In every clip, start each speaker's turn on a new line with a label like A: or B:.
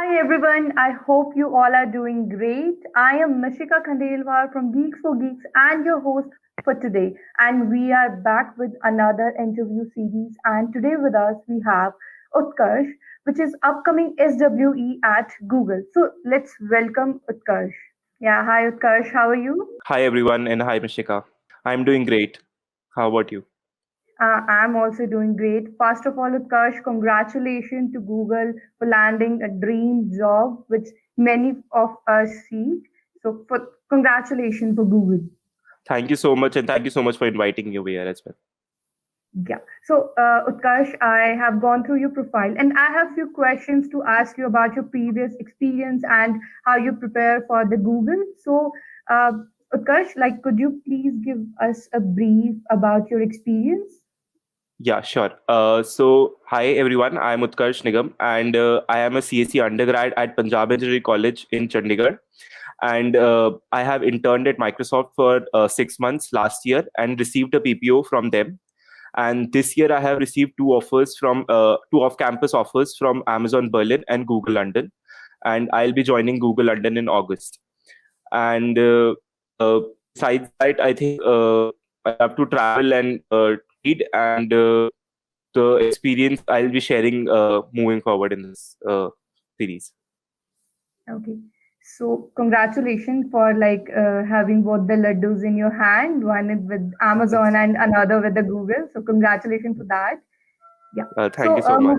A: Hi everyone, I hope you all are doing great. I am Mishika Khandelwal from GeeksforGeeks and your host for today. And we are back with another interview series. And today with us we have Utkarsh, which is upcoming SWE at Google. So let's welcome Utkarsh. Yeah, hi Utkarsh, how are you?
B: Hi everyone and hi Mishika. I'm doing great. How about you?
A: I'm also doing great. First of all, Utkarsh, congratulations to Google for landing a dream job, which many of us seek. So, congratulations for Google.
B: Thank you so much and thank you so much for inviting me over here as well.
A: Yeah. So, Utkarsh, I have gone through your profile, and I have few questions to ask you about your previous experience and how you prepare for the Google. So, uh, Utkarsh, could you please give us a brief about your experience?
B: Yeah, sure. Hi everyone. I'm Utkarsh Nigam and I am a CSE undergrad at Punjab Engineering College in Chandigarh. And I have interned at Microsoft for 6 months last year and received a PPO from them. And this year I have received two off-campus offers from Amazon Berlin and Google London. And I'll be joining Google London in August. And uh, besides that, I think I have to travel and read, and the experience I'll be sharing moving forward in this series.
A: Okay. So congratulations for having both the laddus in your hand, one is with Amazon
B: Yes.
A: and another with the Google. So congratulations for that. Yeah.
B: Thank you
A: So
B: so much.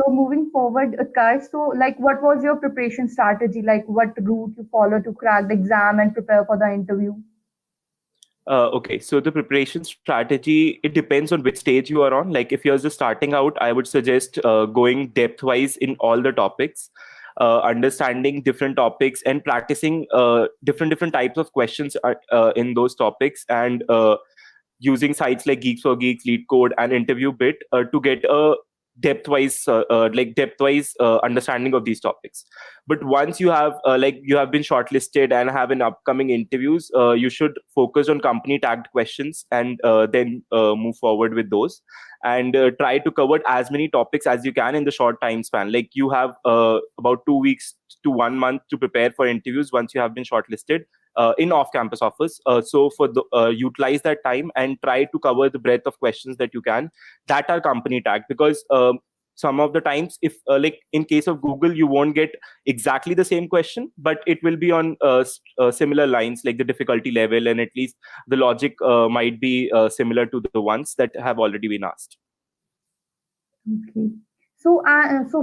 A: moving forward, Utkarsh, so what was your preparation strategy? Like what route you follow to crack the exam and prepare for the interview?
B: Okay, so the preparation strategy, it depends on which stage you are on. Like if you're just starting out, I would suggest going depth-wise in all the topics, understanding different topics and practicing different types of questions in those topics, and using sites like Geeks for Geeks, LeetCode, and Interview Bit to get a depth-wise understanding of these topics. But once you have been shortlisted and have an upcoming interviews, you should focus on company tagged questions and then move forward with those, and try to cover as many topics as you can in the short time span. Like you have about 2 weeks to 1 month to prepare for interviews once you have been shortlisted in off-campus offers. Utilize that time and try to cover the breadth of questions that you can that are company tagged, because some of the times, if like in case of Google, you won't get exactly the same question, but it will be on similar lines, like the difficulty level, and at least the logic might be similar to the ones that have already been asked.
A: Okay. So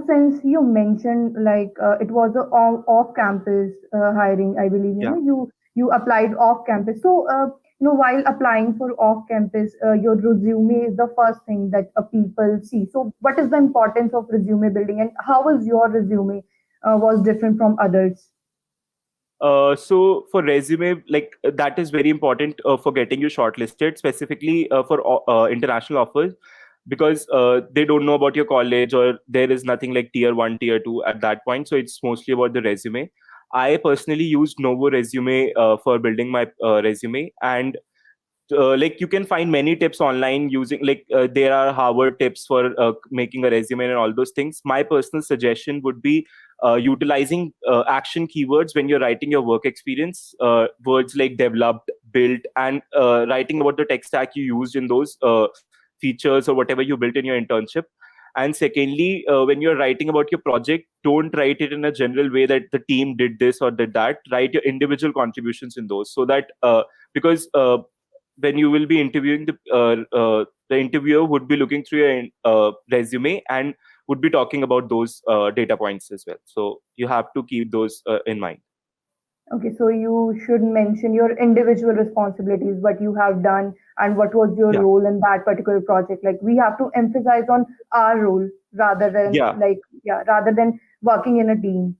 A: since you mentioned it was a off-campus hiring, I believe
B: Yeah.
A: you applied off-campus. So while applying for off-campus, your resume is the first thing that people see. So what is the importance of resume building, and how was your resume was different from others?
B: So for resume, that is very important for getting you shortlisted, specifically for international offers, because they don't know about your college, or there is nothing like tier one, tier two at that point. So it's mostly about the resume. I personally used Novo Resume for building my resume, and like you can find many tips online using, there are Harvard tips for making a resume and all those things. My personal suggestion would be utilizing action keywords when you're writing your work experience, words like developed, built, and writing about the tech stack you used in those features or whatever you built in your internship. And secondly, when you're writing about your project, don't write it in a general way that the team did this or did that. Write your individual contributions in those, so that because when you will be interviewing, the interviewer would be looking through your resume and would be talking about those data points as well. So you have to keep those in mind.
A: Okay, so you should mention your individual responsibilities, what you have done, and what was your
B: Yeah.
A: role in that particular project. Like we have to emphasize on our role rather than
B: Yeah.
A: rather than working in a team.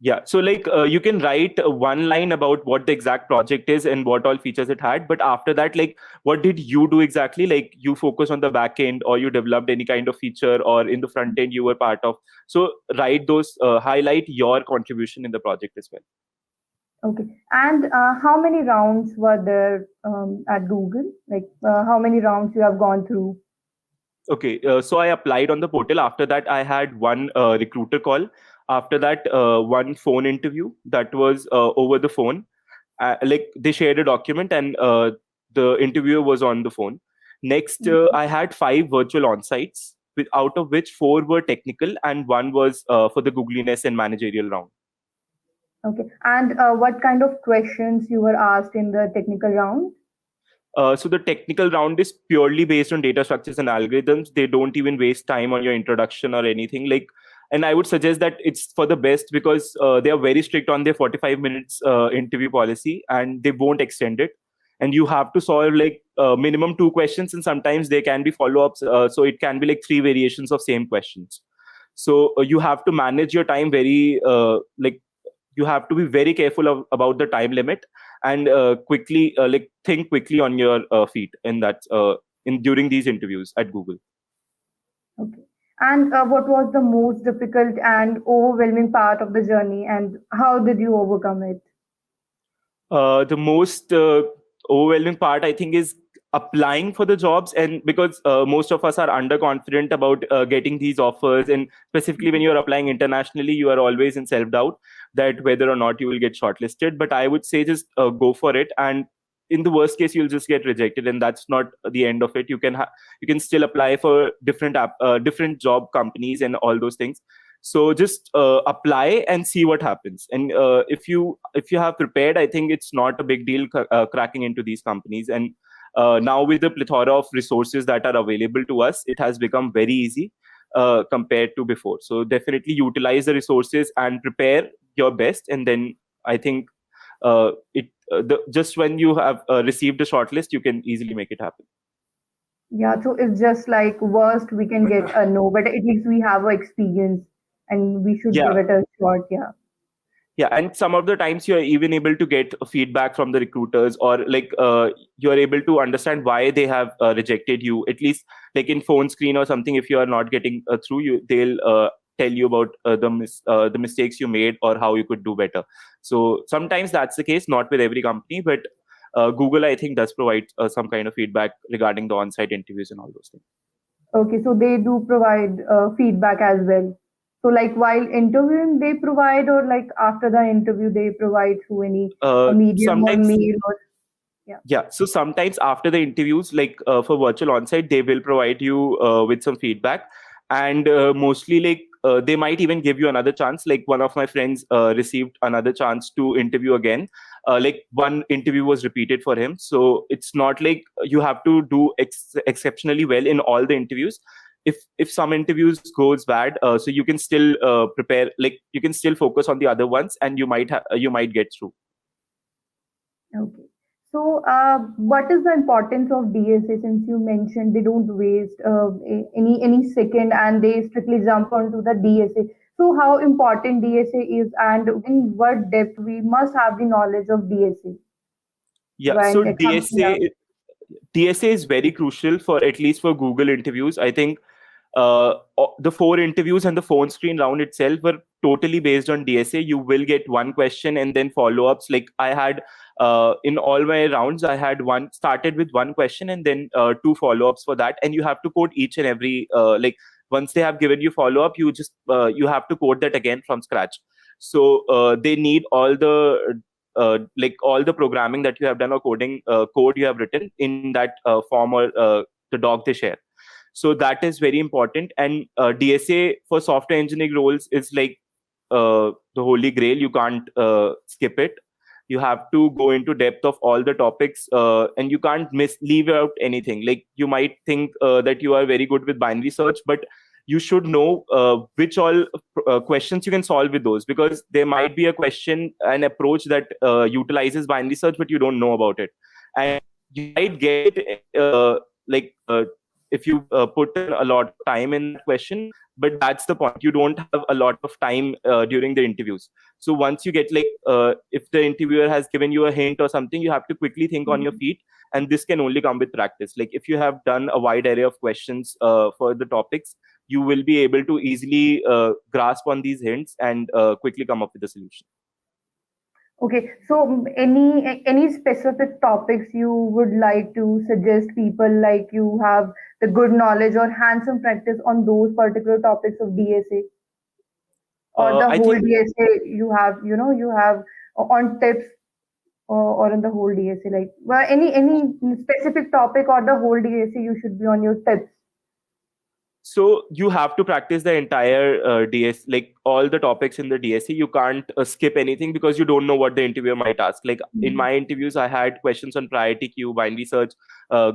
B: Yeah, so you can write one line about what the exact project is and what all features it had, but after that, like what did you do exactly? Like you focus on the back end, or you developed any kind of feature, or in the front end you were part of. So write those, highlight your contribution in the project as well.
A: Okay, and how many rounds were there at Google? How many rounds you have gone through?
B: Okay, so I applied on the portal. After that, I had one recruiter call. After that, one phone interview that was over the phone. Like they shared a document, and the interviewer was on the phone. Next, I had five virtual on-sites, out of which four were technical and one was for the Googliness and managerial round.
A: Okay. And what kind of questions you were asked in the technical round?
B: So the technical round is purely based on data structures and algorithms. They don't even waste time on your introduction or anything. Like, and I would suggest that it's for the best, because they are very strict on their 45 minutes interview policy, and they won't extend it. And you have to solve like minimum two questions, and sometimes there can be follow-ups. So it can be like three variations of same questions. So you have to manage your time very like you have to be very careful about the time limit, and quickly like think quickly on your feet in that in during these interviews at Google.
A: Okay. And what was the most difficult and overwhelming part of the journey, and how did you overcome it?
B: The most overwhelming part, I think, is applying for the jobs, and because most of us are underconfident about getting these offers, and specifically when you're applying internationally, you are always in self doubt that whether or not you will get shortlisted. But I would say just go for it, and in the worst case, you'll just get rejected, and that's not the end of it. You can still apply for different job companies and all those things. So just apply and see what happens. And if you have prepared, I think it's not a big deal cracking into these companies. And now with the plethora of resources that are available to us, it has become very easy compared to before. So definitely utilize the resources and prepare your best, and then I think just when you have received a shortlist, you can easily make it happen.
A: Yeah, so it's just like worst we can get a no, but at least we have a experience and we should give
B: Yeah.
A: it a shot. Yeah.
B: Yeah, and some of the times you're even able to get feedback from the recruiters, or like you're able to understand why they have rejected you, at least like in phone screen or something. If you are not getting through, they'll tell you about the mistakes you made or how you could do better. So sometimes that's the case, not with every company, but Google, I think, does provide some kind of feedback regarding the on-site interviews and all those things.
A: Okay, so they do provide feedback as well. So like while interviewing, they provide, or like after the interview, they provide through any medium or
B: Sometimes.
A: mail or yeah.
B: Yeah, so sometimes after the interviews, like for virtual onsite, they will provide you with some feedback, and mostly like they might even give you another chance. Like one of my friends received another chance to interview again. Like one interview was repeated for him, so it's not like you have to do exceptionally well in all the interviews. If some interviews goes bad, so you can still prepare. Like you can still focus on the other ones, and you might get through.
A: Okay. So, what is the importance of DSA, since you mentioned they don't waste any second and they strictly jump onto the DSA? So, how important DSA is, and in what depth we must have the knowledge of DSA
B: Yeah,
A: while
B: so
A: it comes? Yeah.
B: DSA is very crucial for, at least for Google interviews. I think the four interviews and the phone screen round itself were totally based on DSA. You will get one question and then follow-ups. Like I had in all my rounds, I had one started with one question and then two follow-ups for that. And you have to code each and every like once they have given you follow-up, you have to code that again from scratch. So they need all the like all the programming that you have done or coding code you have written in that form, or the doc they share. So that is very important. And DSA for software engineering roles is like the holy grail. You can't skip it. You have to go into depth of all the topics, and you can't leave out anything. Like you might think that you are very good with binary search, but you should know which all questions you can solve with those, because there might be a question, an approach that utilizes binary search, but you don't know about it, and you might get it like if you put in a lot of time in that question. But that's the point, you don't have a lot of time during the interviews. So once you get like if the interviewer has given you a hint or something, you have to quickly think on your feet, and this can only come with practice. Like if you have done a wide array of questions for the topics, you will be able to easily grasp on these hints and quickly come up with a solution.
A: Okay, so any specific topics you would like to suggest people, like you have the good knowledge or hands-on practice on those particular topics of DSA? or the
B: I
A: whole
B: think
A: DSA you have, you have on tips, or in the whole DSA, like, well, any specific topic or the whole DSA you should be on your tips.
B: so. You have to practice the entire DS, like all the topics in the DSE. You can't skip anything because you don't know what the interviewer might ask. Like in
A: Mhm.
B: my interviews, I had questions on priority queue, binary search,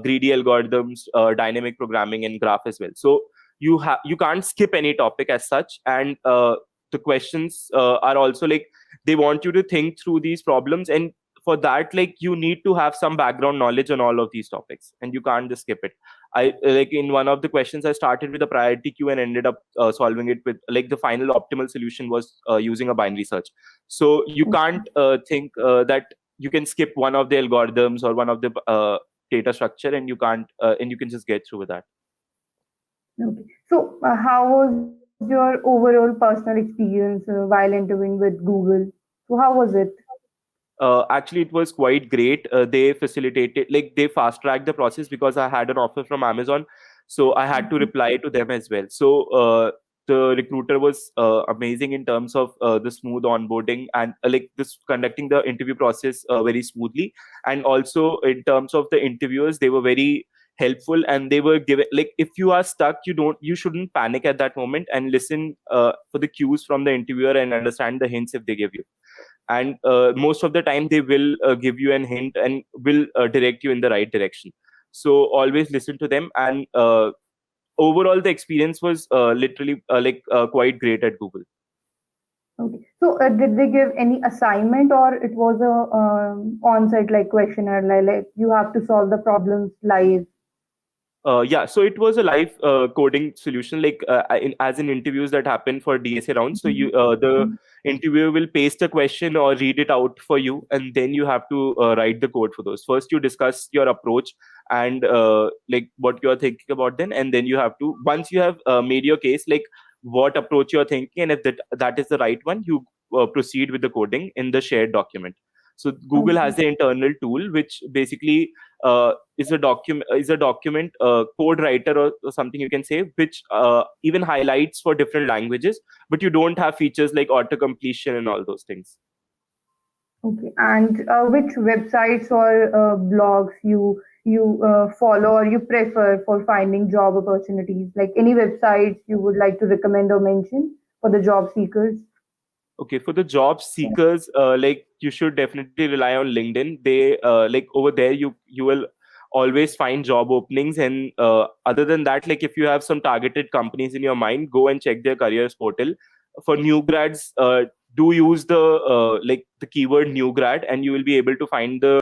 B: greedy algorithms, dynamic programming, and graph as well. So you can't skip any topic as such, and the questions are also like they want you to think through these problems, and for that, like you need to have some background knowledge on all of these topics, and you can't just skip it. I like in one of the questions I started with a priority queue and ended up solving it with like the final optimal solution was using a binary search. So you can't think that you can skip one of the algorithms or one of the data structure, and you can't and you can just get through with that.
A: Okay. So, how was your overall personal experience while interviewing with Google? So, how was it?
B: Actually, it was quite great. They facilitated, like, they fast tracked the process because I had an offer from Amazon, so I had to
A: Mhm.
B: reply to them as well. So the recruiter was amazing in terms of the smooth onboarding and like this conducting the interview process very smoothly, and also in terms of the interviewers, they were very helpful, and they were given, like, if you are stuck, you shouldn't panic at that moment, and listen for the cues from the interviewer and understand the hints if they give you. And most of the time they will give you an hint and will direct you in the right direction. So always listen to them, and overall the experience was literally quite great at Google.
A: Okay. So, did they give any assignment, or it was a on-site like questionnaire, like you have to solve the problems live?
B: Yeah, so it was a live coding solution, like as in interviews that happen for DSA rounds. So
A: Mhm.
B: the interviewer will paste a question or read it out for you, and then you have to write the code for those. First, you discuss your approach and like what you are thinking about, and then you have to, once you have made your case, like what approach you are thinking, and if that is the right one, you proceed with the coding in the shared document. So Google
A: Okay.
B: has the internal tool which basically is a document code writer, or something you can say, which even highlights for different languages, but you don't have features like auto completion and all those things.
A: Okay. And which websites or blogs you follow or you prefer for finding job opportunities? Like any websites you would like to recommend or mention for the job seekers?
B: Okay, for the job seekers, like you should definitely rely on LinkedIn. They like over there you will always find job openings, and other than that, like if you have some targeted companies in your mind, go and check their careers portal. For new grads, do use the like the keyword new grad, and you will be able to find the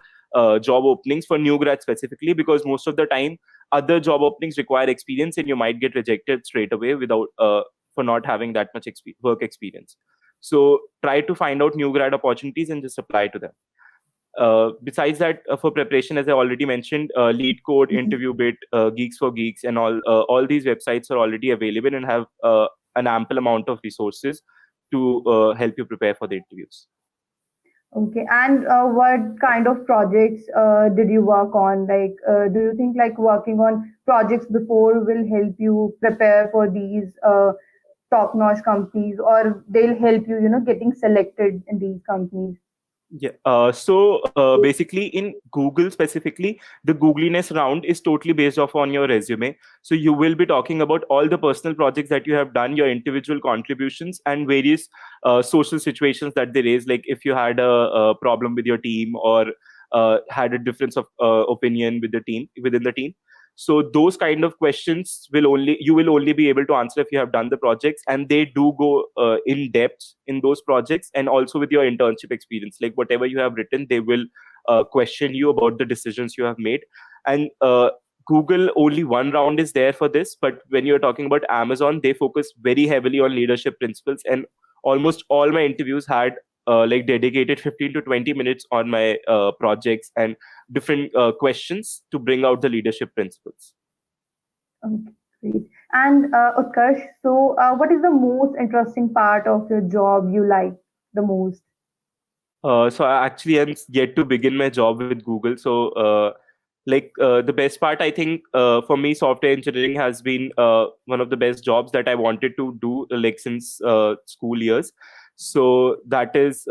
B: job openings for new grad specifically, because most of the time other job openings require experience, and you might get rejected straight away without for not having that much work experience. So try to find out new grad opportunities and just apply to them. Besides that, for preparation, as I already mentioned, Lead Code,
A: Mhm.
B: Interview Bit, Geeks for Geeks, and all these websites are already available and have an ample amount of resources to help you prepare for the interviews.
A: Okay. And what kind of projects did you work on? Like, do you think like working on projects before will help you prepare for these top-notch companies, or they'll help you, getting selected in these companies?
B: Yeah. So basically, in Google specifically, the Googliness round is totally based off on your resume. So you will be talking about all the personal projects that you have done, your individual contributions, and various social situations that they raise. Like if you had a problem with your team, or had a difference of opinion with the team within the team. So those kind of questions will only be able to answer if you have done the projects, and they do go in depth in those projects, and also with your internship experience, like whatever you have written, they will question you about the decisions you have made. And Google, only one round is there for this, but when you're talking about Amazon, they focus very heavily on leadership principles, and almost all my interviews had like dedicated 15 to 20 minutes on my projects and different questions to bring out the leadership principles.
A: Okay, great. And Utkarsh, so what is the most interesting part of your job you like the most?
B: So I actually am yet to begin my job with Google. So The best part, I think, for me, software engineering has been one of the best jobs that I wanted to do, since school years. So that is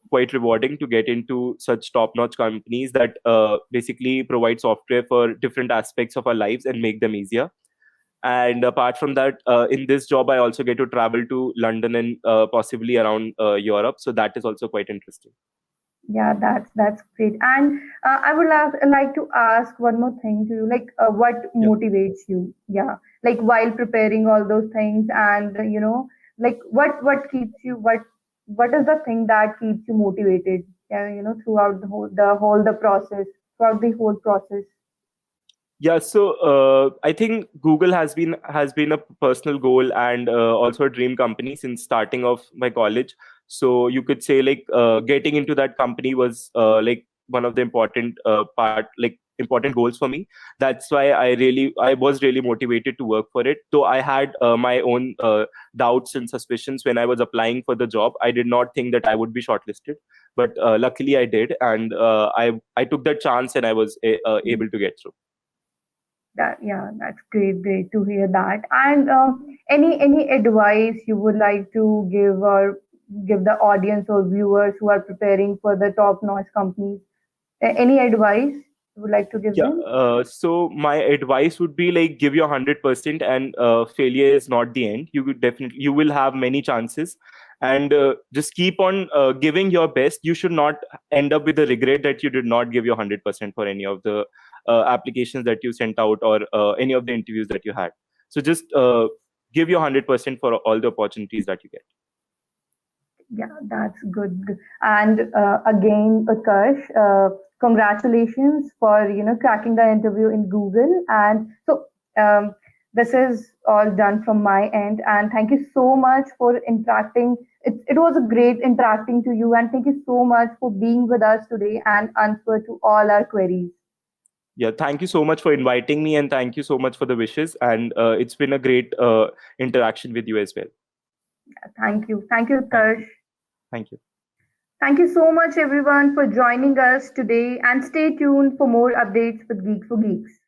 B: quite rewarding to get into such top-notch companies that basically provide software for different aspects of our lives and make them easier. And apart from that, in this job, I also get to travel to London and possibly around Europe. So that is also quite interesting.
A: Yeah, that's great. And I would like to ask one more thing to you, like what
B: Yeah.
A: motivates you? Yeah, like while preparing all those things, and like what keeps you what is the thing that keeps you motivated? Yeah, throughout the process, throughout the whole process.
B: Yeah, so I think Google has been a personal goal and also a dream company since starting of my college. So you could say getting into that company was one of the important goals for me. That's why I was really motivated to work for it. Though I had my own doubts and suspicions when I was applying for the job. I did not think that I would be shortlisted, but luckily I did, and I took that chance and I was able to get through.
A: That's great to hear that. And any advice you would like to give the audience or viewers who are preparing for the top-notch companies? Any advice you would like to give
B: Yeah.
A: them?
B: So my advice would be give your 100%, and failure is not the end. You will have many chances, and just keep on giving your best. You should not end up with the regret that you did not give your 100% for any of the applications that you sent out, or any of the interviews that you had. So just give your 100% for all the opportunities that you get.
A: Yeah, that's good. And again, Utkarsh, congratulations for cracking the interview in Google. And so this is all done from my end. And thank you so much for interacting. It was a great interacting to you. And thank you so much for being with us today and answer to all our queries.
B: Yeah, thank you so much for inviting me, and thank you so much for the wishes. And it's been a great interaction with you as well.
A: Thank you. Thank you,
B: Thank,
A: Utkarsh.
B: thank you.
A: Thank you so much, everyone, for joining us today. And stay tuned for more updates with Geeks for Geeks.